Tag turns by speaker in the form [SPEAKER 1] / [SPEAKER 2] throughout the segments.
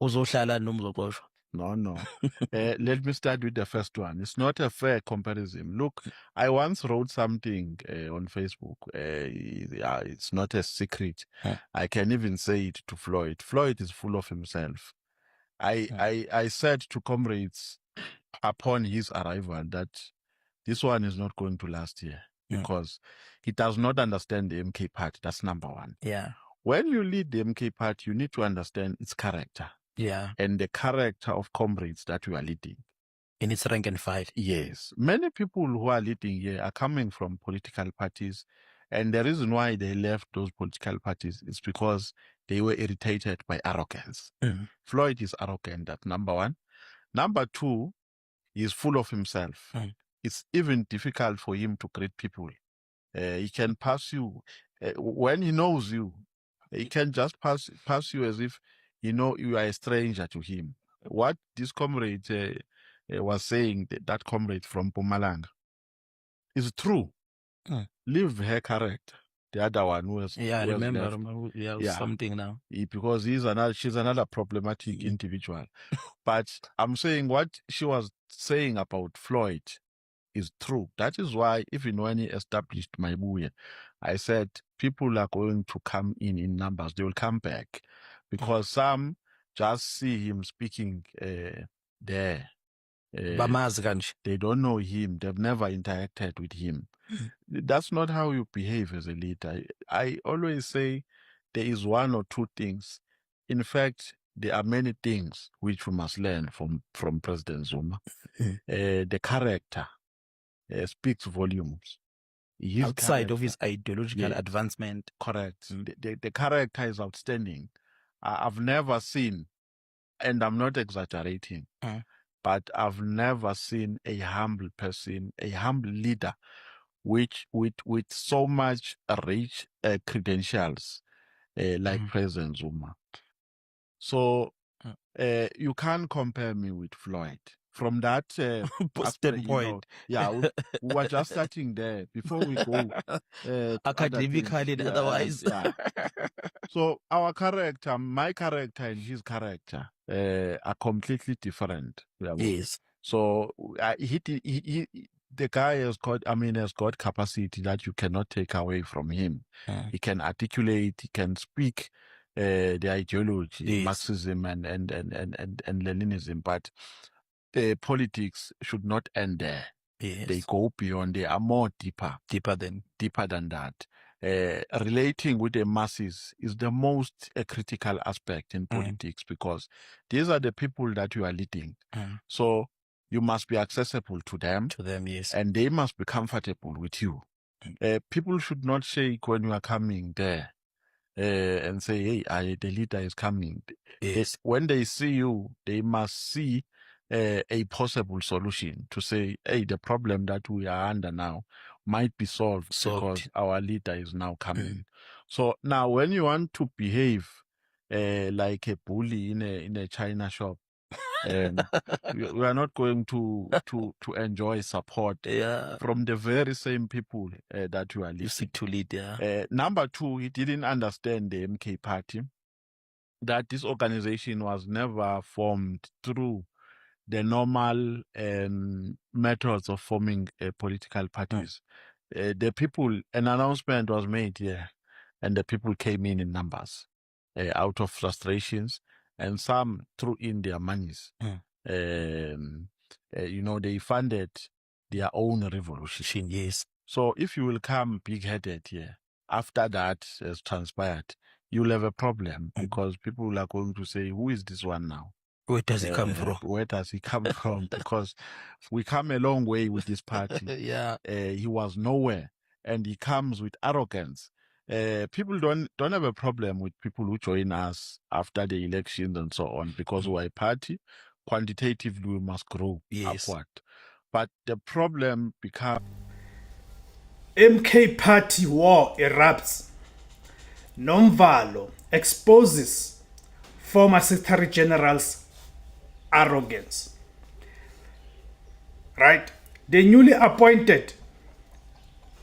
[SPEAKER 1] Uzohlala noma uzoxoshwa?
[SPEAKER 2] No. Let me start with the first one. It's not a fair comparison. Look, I once wrote something on Facebook. Yeah, it's not a secret. I can even say it to Floyd. Floyd is full of himself. I said to comrades upon his arrival that this one is not going to last here because he does not understand the MK party. That's number one.
[SPEAKER 1] Yeah.
[SPEAKER 2] When you lead the MK party, you need to understand its character.
[SPEAKER 1] Yeah.
[SPEAKER 2] And the character of comrades that you are leading.
[SPEAKER 1] In its rank and file.
[SPEAKER 2] Yes. Many people who are leading here are coming from political parties. And the reason why they left those political parties is because they were irritated by arrogance. Floyd is arrogant, that's number one. Number two, he is full of himself. It's even difficult for him to greet people. He can pass you. When he knows you, he can just pass you as if you are a stranger to him. What this comrade was saying, that comrade from Mpumalanga, is true. Leave her character. The other one who was
[SPEAKER 1] I remember something now.
[SPEAKER 2] Because she's another problematic individual. But I'm saying what she was saying about Floyd is true. That is why even when he established Maibuye, I said people are going to come in numbers. They will come back because some just see him speaking there. They don't know him. They've never interacted with him. That's not how you behave as a leader. I always say there is one or two things. In fact, there are many things which we must learn from President Zuma. The character speaks volumes.
[SPEAKER 1] Outside of his ideological advancement.
[SPEAKER 2] Correct. The character is outstanding. I've never seen, and I'm not exaggerating, but I've never seen a humble person, a humble leader, with so much rich credentials like President Zuma. So you can't compare me with Floyd. From that
[SPEAKER 1] standpoint,
[SPEAKER 2] we were just starting there before we go
[SPEAKER 1] academically and otherwise.
[SPEAKER 2] So our character, my character and his character are completely different.
[SPEAKER 1] Yes.
[SPEAKER 2] So the guy has got capacity that you cannot take away from him. He can articulate, he can speak the ideology, Marxism and Leninism, but politics should not end there. They go beyond. They are more deeper than that. Relating with the masses is the most critical aspect in politics because these are the people that you are leading. So you must be accessible to them.
[SPEAKER 1] Yes.
[SPEAKER 2] And they must be comfortable with you. People should not shake when you are coming there and say, hey, the leader is coming.
[SPEAKER 1] Yes.
[SPEAKER 2] When they see you, they must see a possible solution to say, hey, the problem that we are under now might be solved. Because our leader is now coming. So now when you want to behave like a bully in a China shop, we are not going to enjoy support from the very same people that you are leading.
[SPEAKER 1] You seek to lead,
[SPEAKER 2] Number two, he didn't understand the MK party, that this organization was never formed through the normal methods of forming political parties. The people, an announcement was made here, and the people came in numbers out of frustrations, and some threw in their monies. They funded their own revolution.
[SPEAKER 1] Yes.
[SPEAKER 2] So if you will come big-headed here, after that has transpired, you'll have a problem because people are going to say, who is this one now?
[SPEAKER 1] Where does he come from?
[SPEAKER 2] Where does he come from? Because we come a long way with this party. He was nowhere, and he comes with arrogance. People don't have a problem with people who join us after the elections and so on, because we're a party. Quantitatively, we must grow upward. But the problem becomes
[SPEAKER 3] MK Party war erupts. Nomvalo exposes former Secretary General's arrogance. Right? The newly appointed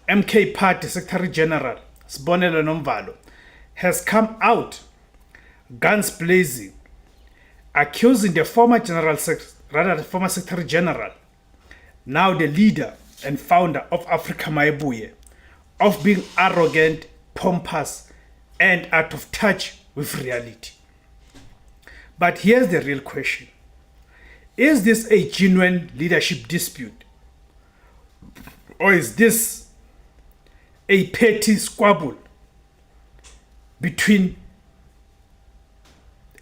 [SPEAKER 3] MK Party Secretary General, Sibonelo Nomvalo, has come out guns blazing accusing the former former Secretary General, now the leader and founder of Africa Maibuye, of being arrogant, pompous, and out of touch with reality. But here's the real question. Is this a genuine leadership dispute? Or is this a petty squabble between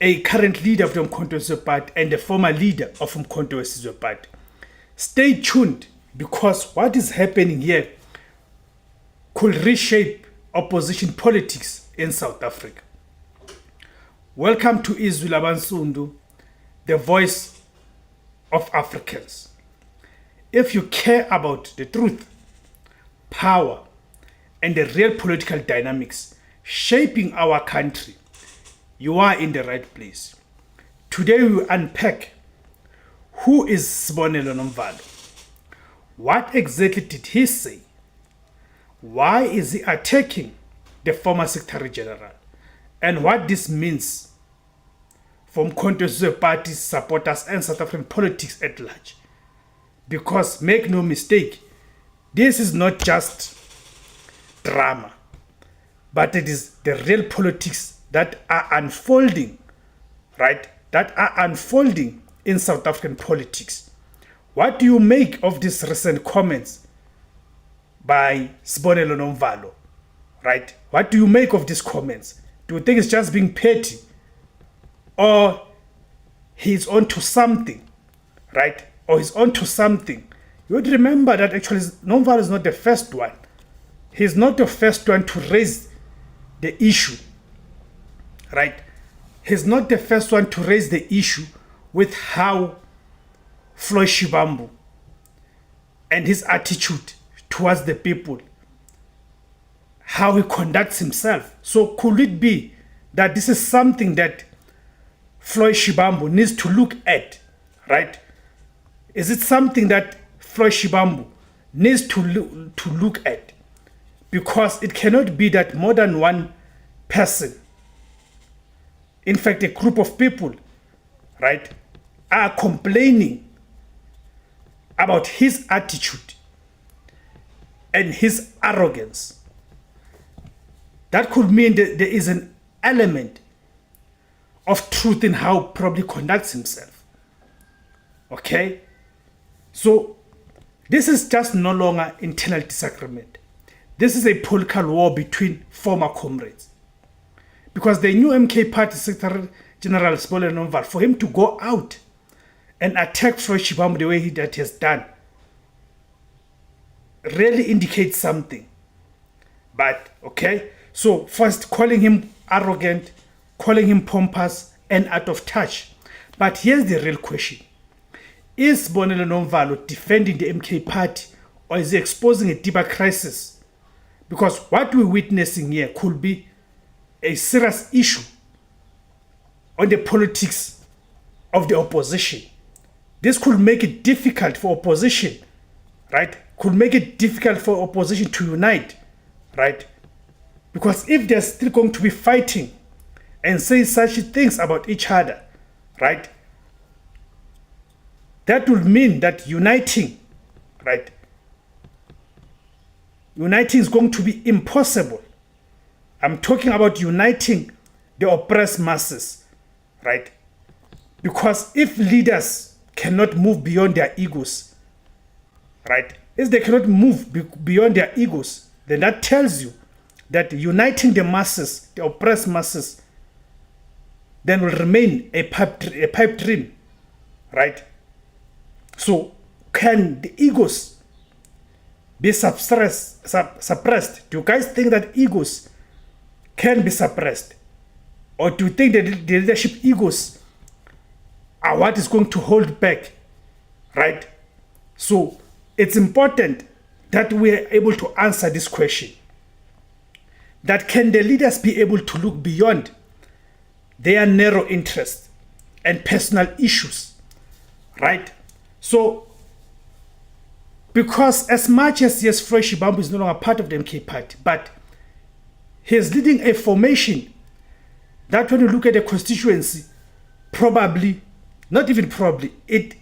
[SPEAKER 3] a current leader of the Umkhonto weSizwe Party and the former leader of Umkhonto weSizwe Party? Stay tuned, because what is happening here could reshape opposition politics in South Africa. Welcome to Izwi Labansundu, the voice of Africans. If you care about the truth, power, and the real political dynamics shaping our country, you are in the right place. Today we will unpack who is Sibonelo Nomvalo. What exactly did he say? Why is he attacking the former Secretary General? And what this means for Umkhonto weSizwe Party supporters and South African politics at large. Because make no mistake, this is not just drama, but it is the real politics that are unfolding, right? That are unfolding in South African politics. What do you make of these recent comments by Sibonelo Nomvalo, right? What do you make of these comments? Do you think it's just being petty, or he's onto something, right? Or he's onto something? You would remember that actually Nomvalo is not the first one. He's not the first one to raise the issue, right? He's not the first one to raise the issue with how Floyd Shivambu and his attitude towards the people, how he conducts himself. So could it be that this is something that Floyd Shivambu needs to look at, right? Is it something that Floyd Shivambu needs to look at? Because it cannot be that more than one person, in fact a group of people, right, are complaining about his attitude and his arrogance. That could mean that there is an element of truth in how he probably conducts himself. Okay? So this is just no longer internal disagreement. This is a political war between former comrades. Because the new MK Party Secretary General Sibonelo Nomvalo, for him to go out and attack Floyd Shivambu the way that he has done, really indicates something. But, okay, so first calling him arrogant, calling him pompous and out of touch. But here's the real question. Is Sibonelo Nomvalo defending the MK Party, or is he exposing a deeper crisis? Because what we're witnessing here could be a serious issue on the politics of the opposition. This could make it difficult for opposition, right? Could make it difficult for opposition to unite, right? Because if they're still going to be fighting and saying such things about each other, right, that would mean that uniting, right, uniting is going to be impossible. I'm talking about uniting the oppressed masses, right? Because if leaders cannot move beyond their egos, right? If they cannot move beyond their egos, then that tells you that uniting the masses, the oppressed masses, then will remain a pipe dream, right? So can the egos be suppressed? Do you guys think that egos can be suppressed? Or do you think that the leadership egos are what is going to hold back, right? So it's important that we are able to answer this question. That can the leaders be able to look beyond their narrow interests and personal issues, right? So, because as much as, yes, Floyd Shivambu is no longer part of the MK Party, but he is leading a formation that when you look at the constituency, probably not even probably, it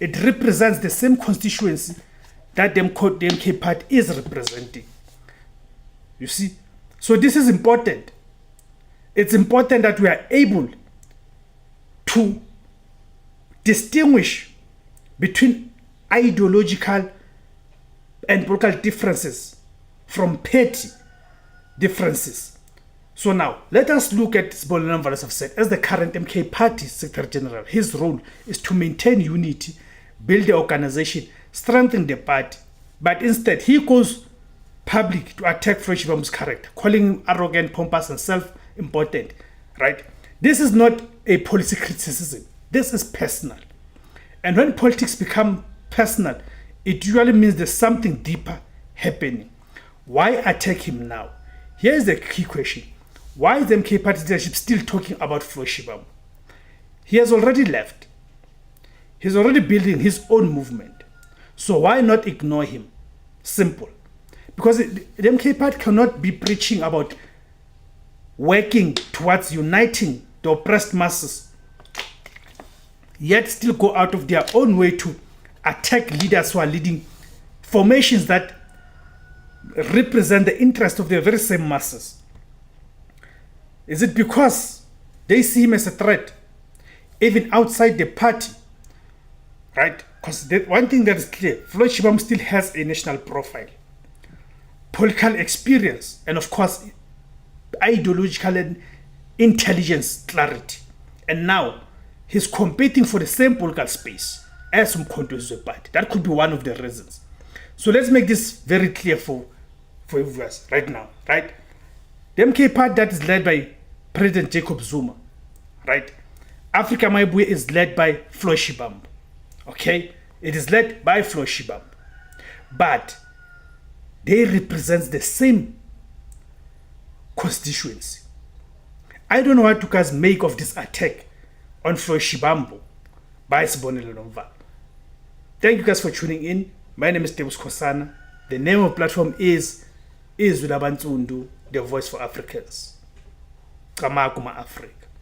[SPEAKER 3] represents the same constituency that the MK party is representing. You see? So this is important. It's important that we are able to distinguish between ideological and political differences from petty differences. So now, let us look at Sibonelo Ndlovana have said, as the current MK Party Secretary General, his role is to maintain unity, build the organization, strengthen the party. But instead, he goes public to attack Floyd Shivambu's character, calling him arrogant, pompous, and self-important, right? This is not a policy criticism. This is personal. And when politics become personal, it usually means there's something deeper happening. Why attack him now? Here's the key question. Why is the MK Party leadership still talking about Floyd Shivambu? He has already left. He's already building his own movement. So why not ignore him? Simple. Because the MK Party cannot be preaching about working towards uniting the oppressed masses, yet still go out of their own way to attack leaders who are leading formations that represent the interest of the very same masses. Is it because they see him as a threat, even outside the party? Right? Because one thing that is clear, Floyd Shivambu still has a national profile, political experience, and of course, ideological and intelligence clarity. And now, he's competing for the same political space as Umkhonto weSizwe Party. That could be one of the reasons. So let's make this very clear for viewers right now, right? The MK Party that is led by President Jacob Zuma, right? Africa Maibuye is led by Floyd Shivambu, okay? It is led by Floyd Shivambu. But they represent the same constituency. I don't know what you guys make of this attack on Floyd Shivambu by Sibonelo Ndlovana. Thank you guys for tuning in. My name is Tebus Kosana. The name of the platform is Izwi Labansundu, the voice for Africans. Kamakuma Africa.